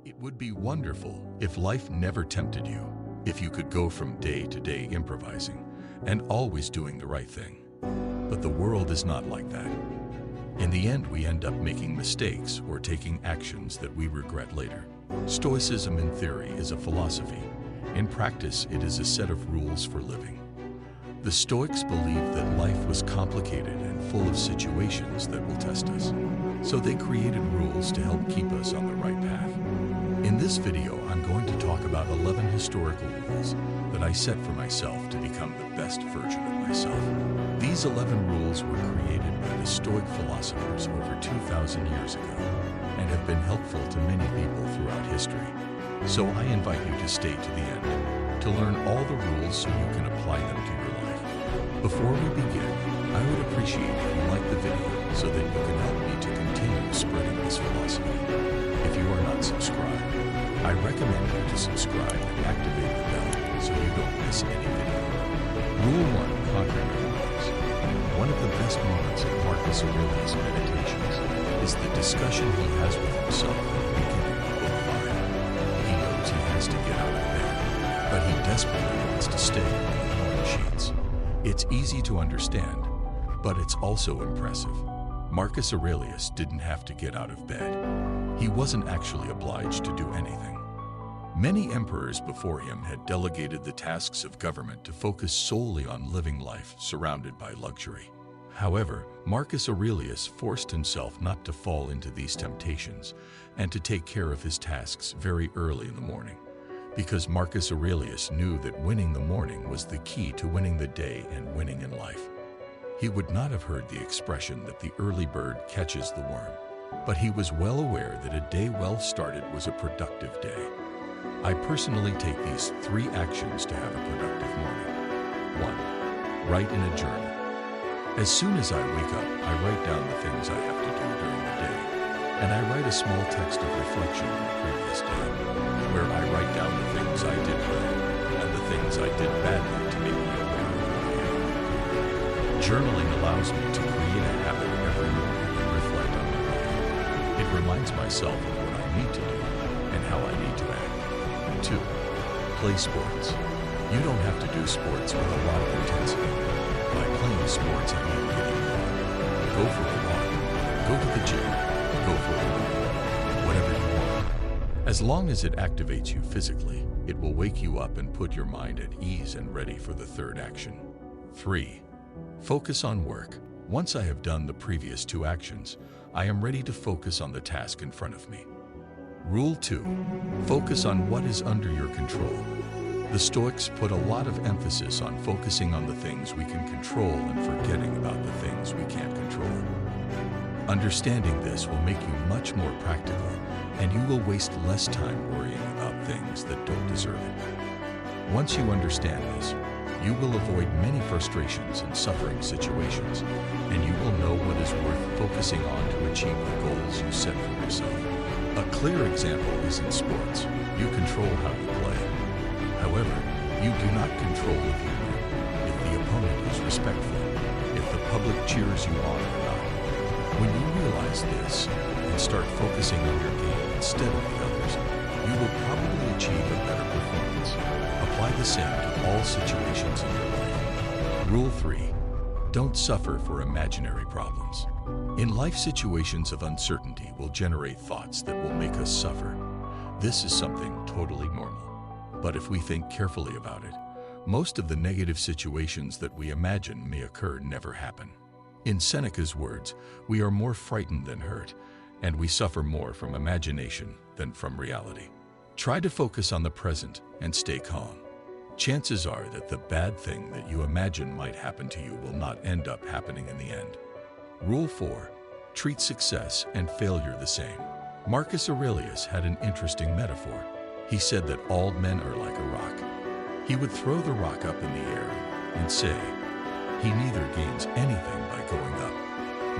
It would be wonderful if life never tempted you, if you could go from day to day improvising and always doing the right thing. But the world is not like that. In the end, we end up making mistakes or taking actions that we regret later. Stoicism in theory is a philosophy. In practice, it is a set of rules for living. The Stoics believed that life was complicated and full of situations that will test us. So they created rules to help keep us on the right path. In this video, I'm going to talk about 11 historical rules that I set for myself to become the best version of myself. These 11 rules were created by the Stoic philosophers over 2,000 years ago and have been helpful to many people throughout history. So I invite you to stay to the end to learn all the rules so you can apply them to your life. Before we begin, I would appreciate if you like the video so that you can help me to continue spreading this philosophy. If you are not subscribed, I recommend you to subscribe and activate the bell so you don't miss any video. Rule 1. Conquer your woes. One of the best moments of Marcus Aurelius' meditations is the discussion he has with himself at the beginning of Book 5. He knows he has to get out of bed, but he desperately wants to stay on the morning sheets. It's easy to understand, but it's also impressive. Marcus Aurelius didn't have to get out of bed. He wasn't actually obliged to do anything. Many emperors before him had delegated the tasks of government to focus solely on living life surrounded by luxury. However, Marcus Aurelius forced himself not to fall into these temptations and to take care of his tasks very early in the morning, because Marcus Aurelius knew that winning the morning was the key to winning the day and winning in life. He would not have heard the expression that the early bird catches the worm, but he was well aware that a day well started was a productive day. I personally take these 3 actions to have a productive morning. 1. Write in a journal. As soon as I wake up, I write down the things I have to do during the day, and I write a small text of reflection on the previous day, where I write down the things I did well and the things I did badly to make me aware of who I am. Journaling allows me to create a habit every morning and reflect on my life. It reminds myself of what I need to do and how I need to act. 2. Play sports. You don't have to do sports with a lot of intensity. By playing sports, I mean getting involved. Go for a walk, go to the gym, go for a run, whatever you want. As long as it activates you physically, it will wake you up and put your mind at ease and ready for the 3rd action. 3. Focus on work. Once I have done the previous 2 actions, I am ready to focus on the task in front of me. Rule 2. Focus on what is under your control. The Stoics put a lot of emphasis on focusing on the things we can control and forgetting about the things we can't control. Understanding this will make you much more practical, and you will waste less time worrying about things that don't deserve it. Once you understand this, you will avoid many frustrations and suffering situations, and you will know what is worth focusing on to achieve the goals you set for yourself. A clear example is in sports. You control how you play. However, you do not control if you win, if the opponent is respectful, if the public cheers you on or not. When you realize this and start focusing on your game instead of the others, you will probably achieve a better performance. Apply the same to all situations in your life. Rule 3. Don't suffer for imaginary problems. In life, situations of uncertainty will generate thoughts that will make us suffer. This is something totally normal. But if we think carefully about it, most of the negative situations that we imagine may occur never happen. In Seneca's words, we are more frightened than hurt, and we suffer more from imagination than from reality. Try to focus on the present and stay calm. Chances are that the bad thing that you imagine might happen to you will not end up happening in the end. Rule 4. Treat success and failure the same. Marcus Aurelius had an interesting metaphor. He said that all men are like a rock. He would throw the rock up in the air and say, he neither gains anything by going up,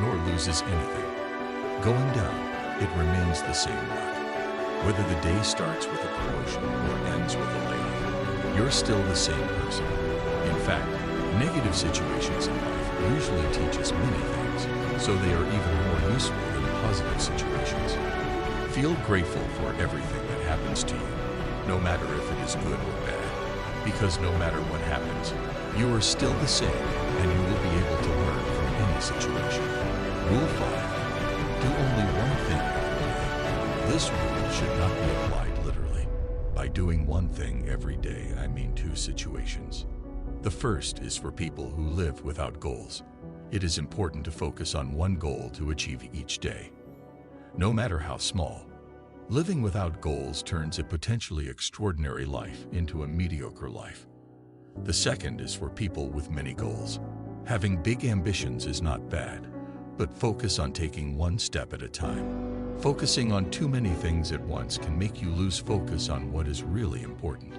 nor loses anything. Going down, it remains the same rock. Whether the day starts with a promotion or ends with a layoff, you're still the same person. In fact, negative situations in life usually teach us many things, so they are even more useful than positive situations. Feel grateful for everything that happens to you, no matter if it is good or bad, because no matter what happens, you are still the same and you will be able to learn from any situation. Rule 5. Do only one thing every day. This rule should not be applied literally. By doing one thing every day, I mean two situations. The first is for people who live without goals. It is important to focus on one goal to achieve each day, no matter how small. Living without goals turns a potentially extraordinary life into a mediocre life. The second is for people with many goals. Having big ambitions is not bad, but focus on taking one step at a time. Focusing on too many things at once can make you lose focus on what is really important.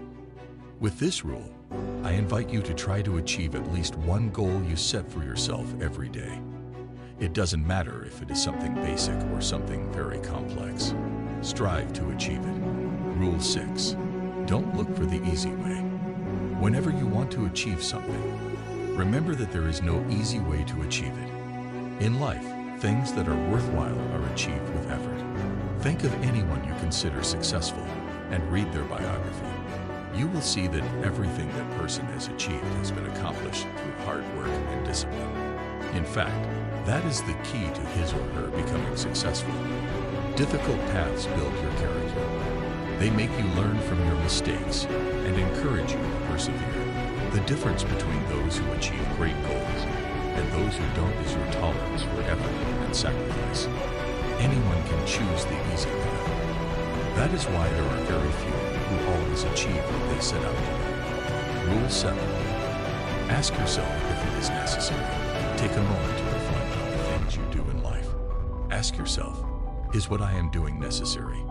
With this rule, I invite you to try to achieve at least one goal you set for yourself every day. It doesn't matter if it is something basic or something very complex. Strive to achieve it. Rule 6. Don't look for the easy way. Whenever you want to achieve something, remember that there is no easy way to achieve it. In life, things that are worthwhile are achieved with effort. Think of anyone you consider successful and read their biography. You will see that everything that person has achieved has been accomplished through hard work and discipline. In fact, that is the key to his or her becoming successful. Difficult paths build your character. They make you learn from your mistakes and encourage you to persevere. The difference between those who achieve great goals and those who don't is your tolerance for effort and sacrifice. Anyone can choose the easy path. That is why there are very few who always achieve what they set out to do. Rule 7. Ask yourself if it is necessary. Take a moment to reflect on the things you do in life. Ask yourself, is what I am doing necessary?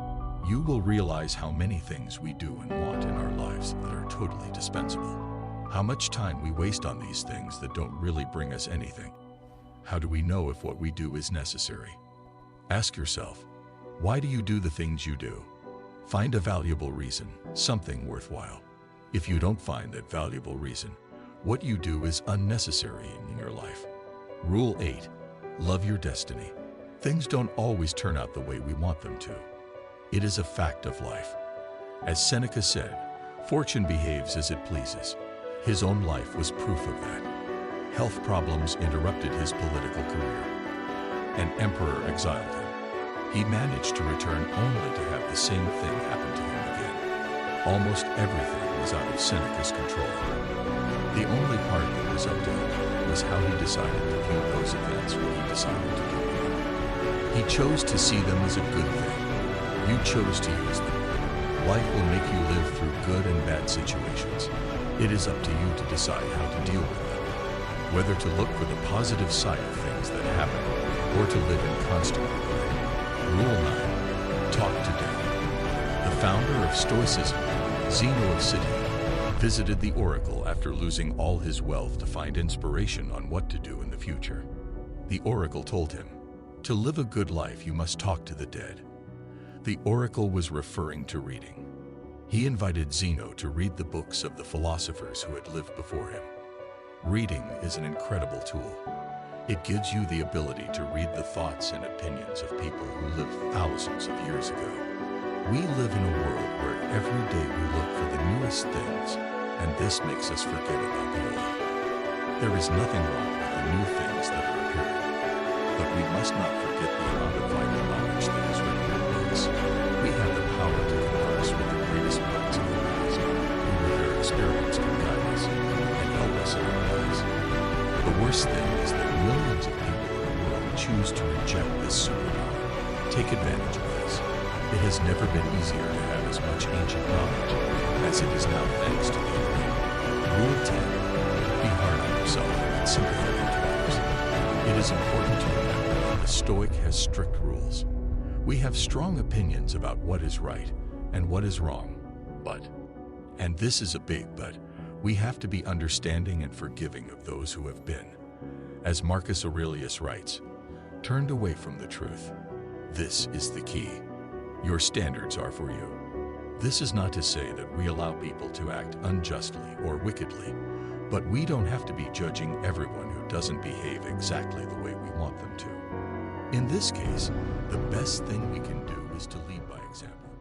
You will realize how many things we do and want in our lives that are totally dispensable. How much time we waste on these things that don't really bring us anything. How do we know if what we do is necessary? Ask yourself, why do you do the things you do? Find a valuable reason, something worthwhile. If you don't find that valuable reason, what you do is unnecessary in your life. Rule 8. Love your destiny. Things don't always turn out the way we want them to. It is a fact of life. As Seneca said, fortune behaves as it pleases. His own life was proof of that. Health problems interrupted his political career. An emperor exiled him. He managed to return only to have the same thing happen to him again. Almost everything was out of Seneca's control. The only part that was up to him was how he decided to view those events when he decided to do them. He chose to see them as a good thing. You chose to use them. Life will make you live through good and bad situations. It is up to you to decide how to deal with them. Whether to look for the positive side of things that happen or to live in constant regret. Rule 9. Talk to death. The founder of Stoicism, Zeno of Citium, visited the oracle after losing all his wealth to find inspiration on what to do in the future. The oracle told him, to live a good life you must talk to the dead. The oracle was referring to reading. He invited Zeno to read the books of the philosophers who had lived before him. Reading is an incredible tool. It gives you the ability to read the thoughts and opinions of people who lived thousands of years ago. We live in a world where every day we look for the newest things, and this makes us forget about the old. There is nothing wrong with the new things that are appearing, but we must not forget the amount of vital knowledge that is written in books. We have the power to converse with the greatest minds of the past, who with their experience can guide us and help us in our lives. The worst thing is that millions of people in the world choose to reject this superpower. Take advantage of this. It has never been easier to have as much ancient knowledge as it is now thanks to the internet. Rule 10. Be hard on yourself and sympathetic to others. It is important to remember that the Stoic has strict rules. We have strong opinions about what is right and what is wrong, but, and this is a big but, we have to be understanding and forgiving of those who have been, as Marcus Aurelius writes, turned away from the truth. This is the key. Your standards are for you. This is not to say that we allow people to act unjustly or wickedly, but we don't have to be judging everyone who doesn't behave exactly the way we want them to. In this case, the best thing we can do is to leave by example.